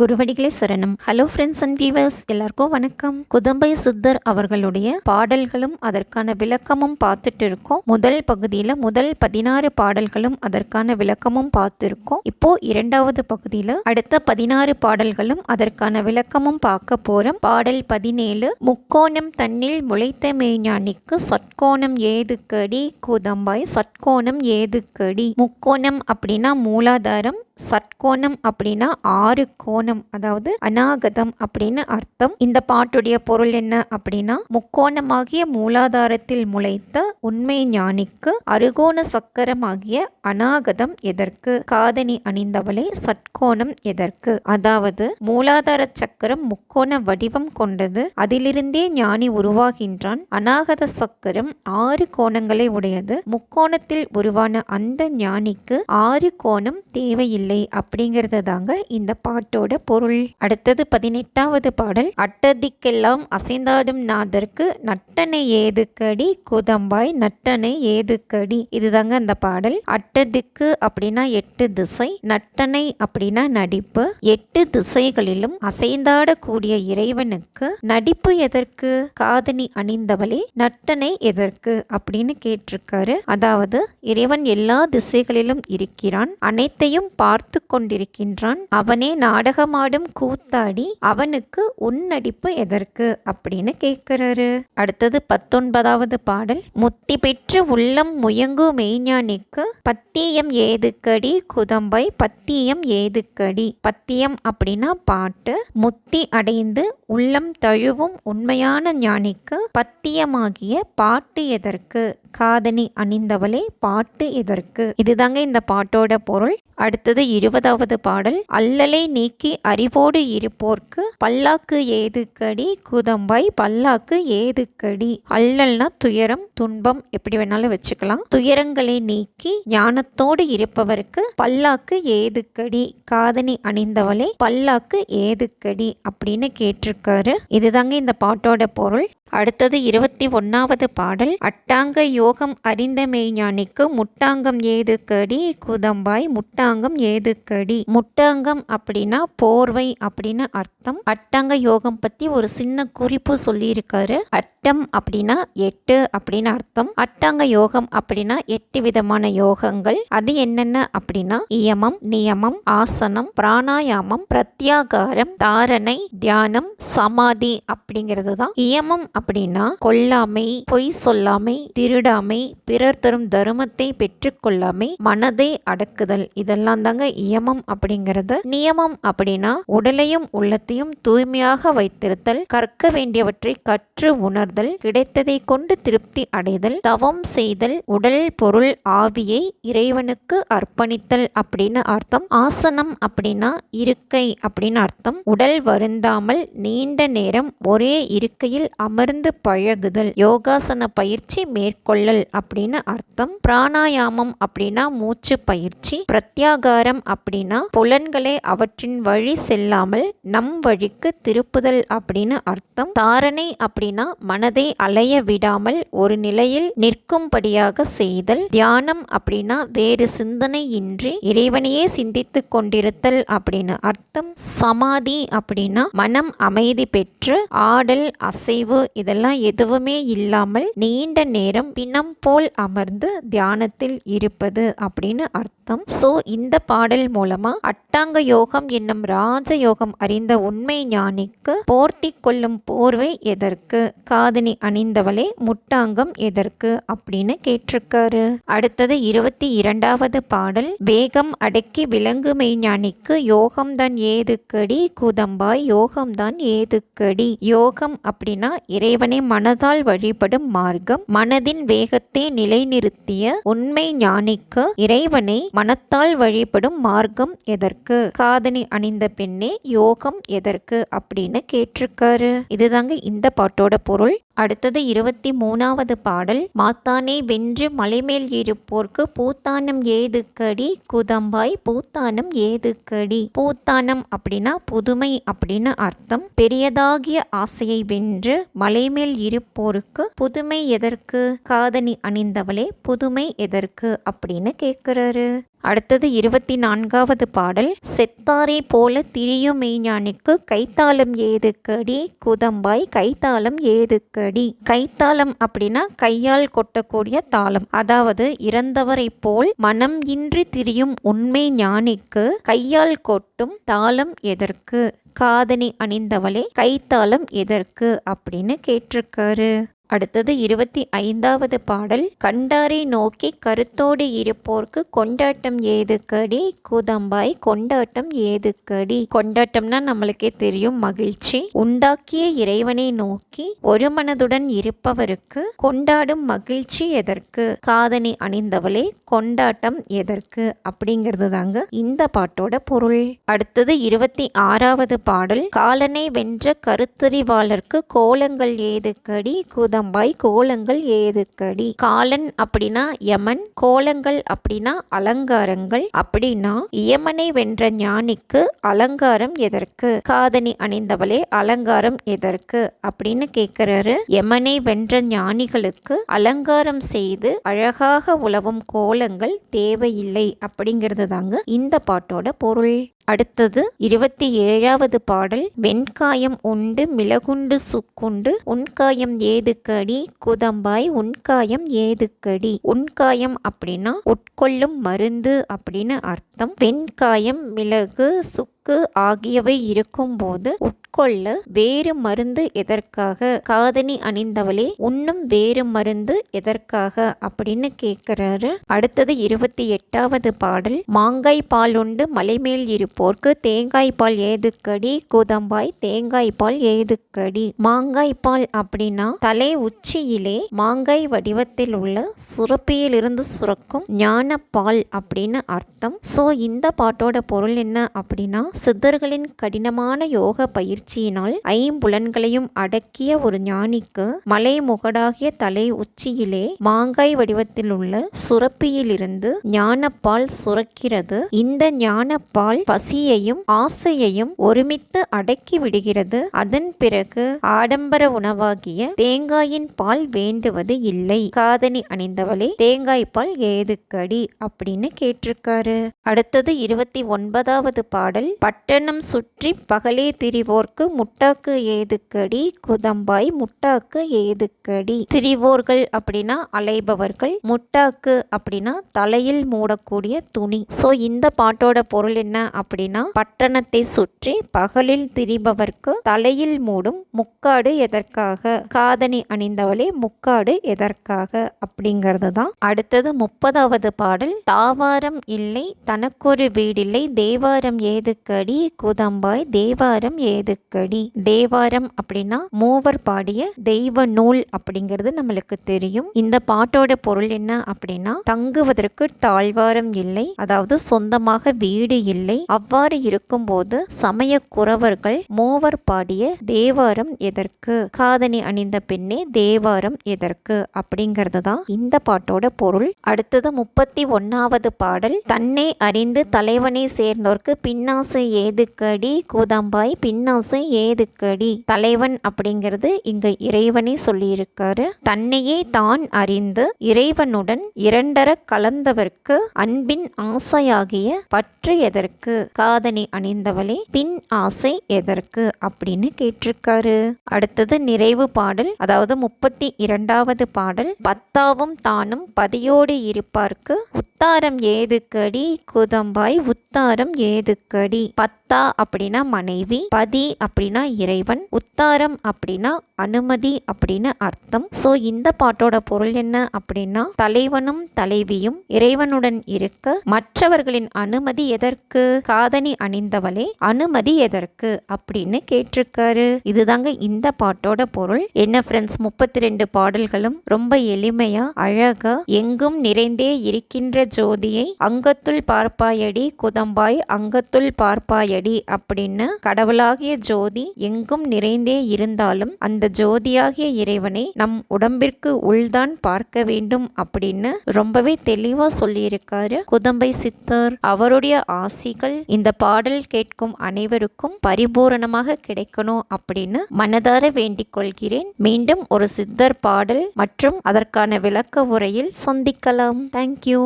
குருவடிகளே சரணம். Hello friends and viewers, எல்லாருக்கும் வணக்கம். குதம்பை சித்தர் அவர்களுடைய பாடல்களும் அதற்கான விளக்கமும் பார்த்துட்டு இருக்கோம். முதல் பகுதியில் முதல் 16 பாடல்களும் அதற்கான விளக்கமும் பார்த்துருக்கோம். இப்போ இரண்டாவது பகுதியில் அடுத்த 16 பாடல்களும் அதற்கான விளக்கமும் பார்க்க போறோம். பாடல் 17, முக்கோணம் தன்னில் முளைத்த மெய்ஞானிக்கு சட்கோணம் ஏதுக்கடி குதம்பாய் சட்கோணம் ஏதுக்கடி. முக்கோணம் அப்படின்னா மூலாதாரம், சட்கோணம் அப்படின்னா 6 கோணம், அதாவது அநாகதம் அப்படின்னு அர்த்தம். இந்த பாட்டுடைய பொருள் என்ன அப்படின்னா, முக்கோணமாகிய மூலாதாரத்தில் முளைத்த உண்மை ஞானிக்கு அருகோண சக்கரமாகிய அநாகதம் எதற்கு? காதணி அணிந்தவளை சட்கோணம் எதற்கு? அதாவது மூலாதார சக்கரம் முக்கோண வடிவம் கொண்டது, அதிலிருந்தே ஞானி உருவாகின்றான். அநாகத சக்கரம் 6 கோணங்களை உடையது. முக்கோணத்தில் உருவான அந்த ஞானிக்கு 6 கோணம் தேவையில்லை அப்படிங்கிறது தாங்க இந்த பாட்டோட பொருள். அடுத்தது 18வது பாடல். அட்டதிக்கெல்லாம் அசைந்தாடும் நாதற்கு நட்டனை ஏதுக்கடி குதம்பாய் நட்டனை ஏதுக்கடி. இதுதாங்க அந்த பாடல். அட்டதிக்கு அப்படின்னா 8 திசை, நட்டனை அப்படின்னா நடிப்பு. 8 திசைகளிலும் அசைந்தாடக்கூடிய இறைவனுக்கு நடிப்பு எதற்கு? காதணி அணிந்தவளே நட்டனை எதற்கு அப்படின்னு கேட்டிருக்காரு. அதாவது இறைவன் எல்லா திசைகளிலும் இருக்கிறான், அனைத்தையும் பார்த்து கொண்டிருக்கின்றான். அவனே நாடகமாடும் கூத்தாடி, அவனுக்கு உன்னடிப்பு எதற்கு அப்படின்னு கேட்கிறாரு. அடுத்தது 19வது பாடல். முத்தி பெற்று உள்ளம் முயங்கு மெய்ஞானிக்கு பத்தியம் ஏதுக்கடி குதம்பாய் பத்தியம் ஏதுக்கடி. பத்தியம் அப்படின்னா பாட்டு. முத்தி அடைந்து உள்ளம் தழுவும் உண்மையான ஞானிக்கு பத்தியமாகிய பாட்டு எதற்கு? காதணி அணிந்தவளே பாட்டு எதற்கு? இதுதாங்க இந்த பாட்டோட பொருள். அடுத்தது 20வது பாடல். அல்லலை நீக்கி அறிவோடு இருப்போர்க்கு பல்லாக்கு ஏதுக்கடி குதம்பாய் பல்லாக்கு ஏதுக்கடி. அல்லல்னா துயரம், துன்பம், எப்படி வேணாலும் வச்சுக்கலாம். துயரங்களை நீக்கி ஞானத்தோடு இருப்பவருக்கு பல்லாக்கு ஏதுக்கடி, காதணி அணிந்தவளே பல்லாக்கு ஏதுக்கடி அப்படின்னு கேட்டிருக்காரு. இதுதாங்க இந்த பாட்டோட பொருள். அடுத்தது 21வது பாடல். அட்டாங்க யோகம் அறிந்த மெய்ஞானிக்கு முட்டாங்கம் ஏதுக்கடி குதம்பாய் முட்டாங்கம் ஏதுக்கடி. முட்டாங்கம் அப்படின்னா போர்வை அப்படின்னு அர்த்தம். அட்டாங்க யோகம் பத்தி ஒரு சின்ன குறிப்பு சொல்லியிருக்காரு. அட்டம் அப்படின்னா 8 அப்படின்னு அர்த்தம். அட்டாங்க யோகம் அப்படின்னா 8 விதமான யோகங்கள். அது என்னென்ன அப்படின்னா இயமம், நியமம், ஆசனம், பிராணாயாமம், பிரத்யாகாரம், தாரணை, தியானம், சமாதி அப்படிங்கிறது தான். இயமம் அப்படின்னா கொல்லாமை, பொய் சொல்லாமை, திருடாமை, பிறர் தரும் தருமத்தை பெற்றுக்கொள்ளாமை, மனதை அடக்குதல், இதெல்லாம் தாங்க இயமம் அப்படிங்கிறது. நியமம் அப்படின்னா உடலையும் உள்ளத்தையும் தூய்மையாக வைத்திருத்தல், கற்க வேண்டியவற்றை கற்று உணர்தல், கிடைத்ததை கொண்டு திருப்தி அடைதல், தவம் செய்தல், உடல் பொருள் ஆவியை இறைவனுக்கு அர்ப்பணித்தல் அப்படின்னு அர்த்தம். ஆசனம் அப்படின்னா இருக்கை அப்படின்னு அர்த்தம். உடல் வருந்தாமல் நீண்ட நேரம் ஒரே இருக்கையில் அமர்ந்து பழகுதல், யோகாசன பயிற்சி மேற்கொள்ளல் அப்படின்னு அர்த்தம். பிராணாயாமம் அப்படின்னா மூச்சு பயிற்சி. பிரத்யாகாரம் அப்படின்னா புலன்களை அவற்றின் வழி செல்லாமல் நம் வழிக்கு திருப்புதல் அப்படின்னு அர்த்தம். தாரணை அப்படின்னா மனதை அலைய விடாமல் ஒரு நிலையில் நிற்கும்படியாக செய்தல். தியானம் அப்படின்னா வேறு சிந்தனை இன்றி இறைவனையே சிந்தித்து கொண்டிருத்தல் அப்படின்னு அர்த்தம். சமாதி அப்படின்னா மனம் அமைதி பெற்று ஆடல், அசைவு இதெல்லாம் எதுவுமே இல்லாமல் நீண்ட நேரம் பிணம் போல் அமர்ந்து தியானத்தில் இருப்பது அப்படின்னு அர்த்தம். சோ இந்த பாடல் மூலமா அட்டாங்க யோகம் என்னும் ராஜ யோகம் அறிந்த உண்மை ஞானிக்கு போர்த்தி கொள்ளும் போர்வை எதற்கு? காதணி அணிந்தவளே முட்டாங்கம் எதற்கு அப்படின்னு கேட்டிருக்காரு. அடுத்தது 22வது பாடல். வேகம் அடக்கி விலங்கு மெய்ஞானிக்கு யோகம்தான் ஏதுக்கடி குதம்பாய் யோகம்தான் ஏதுக்கடி. யோகம் அப்படின்னா இறைவனை மனதால் வழிபடும் மார்க்கம். மனதின் வேகத்தை நிலைநிறுத்திய உண்மை ஞானிக்கு இறைவனை மனத்தால் வழிபடும் மார்க்கம் எதற்கு? காதணி அணிந்த பெண்ணே யோகம் எதற்கு அப்படின்னு கேட்டிருக்காரு. இதுதாங்க இந்த பாட்டோட பொருள். அடுத்தது 23வது பாடல். மாத்தானை வென்று மலைமேல் இருப்போர்க்கு பூத்தானம் ஏதுக்கடி குதம்பாய் பூத்தானம் ஏதுக்கடி. பூத்தானம் அப்படின்னா புதுமை அப்படின்னு அர்த்தம். பெரியதாகிய ஆசையை வென்று மலைமேல் இருப்போருக்கு புதுமை எதற்கு? காதணி அணிந்தவளே புதுமை எதற்கு அப்படின்னு கேட்கிறாரு. அடுத்தது 24வது பாடல். செத்தாரை போல திரியும் மெய்ஞானிக்கு கைத்தாளம் ஏதுக்கடி குதம்பாய் கைத்தாளம் ஏதுக்கடி. கைத்தாளம் அப்படின்னா கையால் கொட்டக்கூடிய தாளம். அதாவது இறந்தவரை போல் மனம் இன்றி திரியும் உண்மை ஞானிக்கு கையால் கொட்டும் தாளம் எதற்கு, காதணி அணிந்தவளே கைத்தாளம் எதற்கு அப்படின்னு கேட்டிருக்காரு. அடுத்தது 25வது பாடல். கண்டாரை நோக்கி கருத்தோடு இருப்போர்க்கு கொண்டாட்டம் ஏதுக்கடி குதம்பாய் கொண்டாட்டம் ஏதுக்கடி. கொண்டாட்டம்னா நம்மளுக்கே தெரியும், மகிழ்ச்சி. உண்டாக்கிய இறைவனை நோக்கி ஒரு மனதுடன் இருப்பவருக்கு கொண்டாடும் மகிழ்ச்சி எதற்கு, காதணி அணிந்தவளே கொண்டாட்டம் எதற்கு அப்படிங்கிறது தாங்க இந்த பாட்டோட பொருள். அடுத்தது 26வது பாடல். காலனை வென்ற கருத்தறிவாளருக்கு கோலங்கள் ஏதுக்கடி குதம் கோலங்கள் ஏதுக்கடி. காலன் அப்படின்னா யமன், கோலங்கள் அப்படின்னா அலங்காரங்கள். அப்படின்னா யமனை வென்ற ஞானிக்கு அலங்காரம் எதற்கு, காதணி அணிந்தவளே அலங்காரம் எதற்கு அப்படின்னு கேட்கிறாரு. யமனை வென்ற ஞானிகளுக்கு அலங்காரம் செய்து அழகாக உலவும் கோலங்கள் தேவையில்லை அப்படிங்கிறது தாங்க இந்த பாட்டோட பொருள். அடுத்தது 27வது பாடல். வெண்காயம் உண்டு மிளகுண்டு சுக்குண்டு உன்காயம் ஏதுக்கடி குதம்பாய் உன்காயம் ஏதுக்கடி. உன்காயம் அப்படின்னா உட்கொள்ளும் மருந்து அப்படின்னு அர்த்தம். வெண்காயம் மிளகு சுக்கு ஆகியவை இருக்கும்போது உட்கொள்ள வேறு மருந்து எதற்காக, காதணி அணிந்தவளே உண்ணும் வேறு மருந்து எதற்காக அப்படின்னு கேட்கிறாரு. அடுத்தது 28வது பாடல். மாங்காய் பால் உண்டு மலைமேல் இருப்போர்க்கு தேங்காய் பால் ஏதுக்கடி குதம்பாய் தேங்காய் பால் ஏதுக்கடி. மாங்காய் பால் அப்படின்னா தலை உச்சியிலே மாங்காய் வடிவத்தில் உள்ள சுரப்பியிலிருந்து சுரக்கும் ஞான பால் அப்படின்னு அர்த்தம். சோ இந்த பாட்டோட பொருள் என்ன அப்படின்னா, சித்தர்களின் கடினமான யோக பயிற்சியினால் ஐம்புலன்களையும் அடக்கிய ஒரு ஞானிக்கு மலைமுகடாகிய தலை உச்சியிலே மாங்காய் வடிவத்தில் உள்ள சுரப்பியிலிருந்து ஞானப்பால் சுரக்கிறது. இந்த ஞானப்பால் பசியையும் ஆசையையும் ஒருமித்து அடக்கி விடுகிறது. அதன் பிறகு ஆடம்பர உணவாகிய தேங்காயின் பால் வேண்டுவது இல்லை. காதணி அணிந்தவளே தேங்காய் பால் ஏதுக்கடி அப்படின்னு கேட்டிருக்காரு. அடுத்தது 29வது பாடல். பட்டணம் சுற்றி பகலே திரிவோர்க்கு முட்டாக்கு ஏதுக்கடி குதம்பாய் முட்டாக்கு ஏதுக்கடி. திரிவோர்கள் அப்படின்னா அலைபவர்கள், முட்டாக்கு அப்படின்னா தலையில் மூடக்கூடிய துணி. சோ இந்த பாட்டோட பொருள் என்ன அப்படின்னா, பட்டணத்தை சுற்றி பகலில் திரிபவர்க்கு தலையில் மூடும் முக்காடு எதற்காக, காதணி அணிந்தவளே முக்காடு எதற்காக அப்படிங்கிறது தான். அடுத்தது 30வது பாடல். தாவாரம் இல்லை தனக்கொரு வீடில்லை தேவாரம் ஏதுக்கடி குதம்பாய் தேவாரம் ஏதுக்கடி. தேவாரம் அப்படின்னா மூவர் பாடிய தெய்வ நூல் அப்படிங்கிறது நம்மளுக்கு தெரியும். இந்த பாட்டோட பொருள் என்ன அப்படின்னா, தங்குவதற்கு தாழ்வாரம் இல்லை, அதாவது சொந்தமாக வீடு இல்லை. அவ்வாறு இருக்கும்போது சமய குறவர்கள் மூவர் பாடிய தேவாரம் எதற்கு, காதணி அணிந்த பெண்ணே தேவாரம் எதற்கு அப்படிங்கிறது தான் இந்த பாட்டோட பொருள். அடுத்தது 31வது பாடல். தன்னை அறிந்து தலைவனை சேர்ந்தோர்க்கு பின்னாசை ஏதுக்கடி குதம்பாய் பின்னாசை ஏதுக்கடி. தலைவன் அப்படிங்கிறது இங்க இறைவனை சொல்லியிருக்காரு. தன்னையே தான் அறிந்து இறைவனுடன் இரண்டர கலந்தவர்க்கு அன்பின் ஆசையாகிய பற்று எதற்கு, காதணி அணிந்தவளே பின் ஆசை எதற்கு அப்படின்னு கேட்டிருக்காரு. அடுத்தது நிறைவு பாடல், அதாவது 32வது பாடல். பத்தாவும் தானும் பதியோடு இருப்பார்க்கு உத்தாரம் ஏதுக்கடி குதம்பாய் உத்தாரம் ஏதுக்கடி. பத்தா அப்படின்னா மனைவி, பதி அப்படின்னா இறைவன், உத்தாரம் அப்படின்னா அனுமதி அப்படின்னு அர்த்தம். சோ இந்த பாட்டோட பொருள் என்ன அப்படின்னா, தலைவனும் தலைவியும் இறைவனுடன் இருக்க மற்றவர்களின் அனுமதி எதற்கு, காதணி அணிந்தவளே அனுமதி எதற்கு அப்படின்னு கேட்டிருக்காரு. இதுதாங்க இந்த பாட்டோட பொருள். என்ன ஃப்ரெண்ட்ஸ், 32 பாடல்களும் ரொம்ப எளிமையா அழகா எங்கும் நிறைந்தே இருக்கின்ற ஜோதியை அங்கத்துள் பார்ப்பாயடி குதம்பாய் அங்கத்துள் பார்ப்பாயடி அப்படின்னு, கடவுளாகிய ஜோதி எங்கும் நிறைந்தே இருந்தாலும் அந்த ஜோதியாகிய இறைவனை நம் உடம்பிற்கு உள்தான் பார்க்க வேண்டும் அப்படின்னு ரொம்பவே தெளிவா சொல்லியிருக்காரு குதம்பை சித்தர். அவருடைய ஆசிகள் இந்த பாடல் கேட்கும் அனைவருக்கும் பரிபூரணமாக கிடைக்கணும் அப்படின்னு மனதார வேண்டிக் கொள்கிறேன். மீண்டும் ஒரு சித்தர் பாடல் மற்றும் அதற்கான விளக்க உரையில் சந்திக்கலாம். தேங்க்யூ.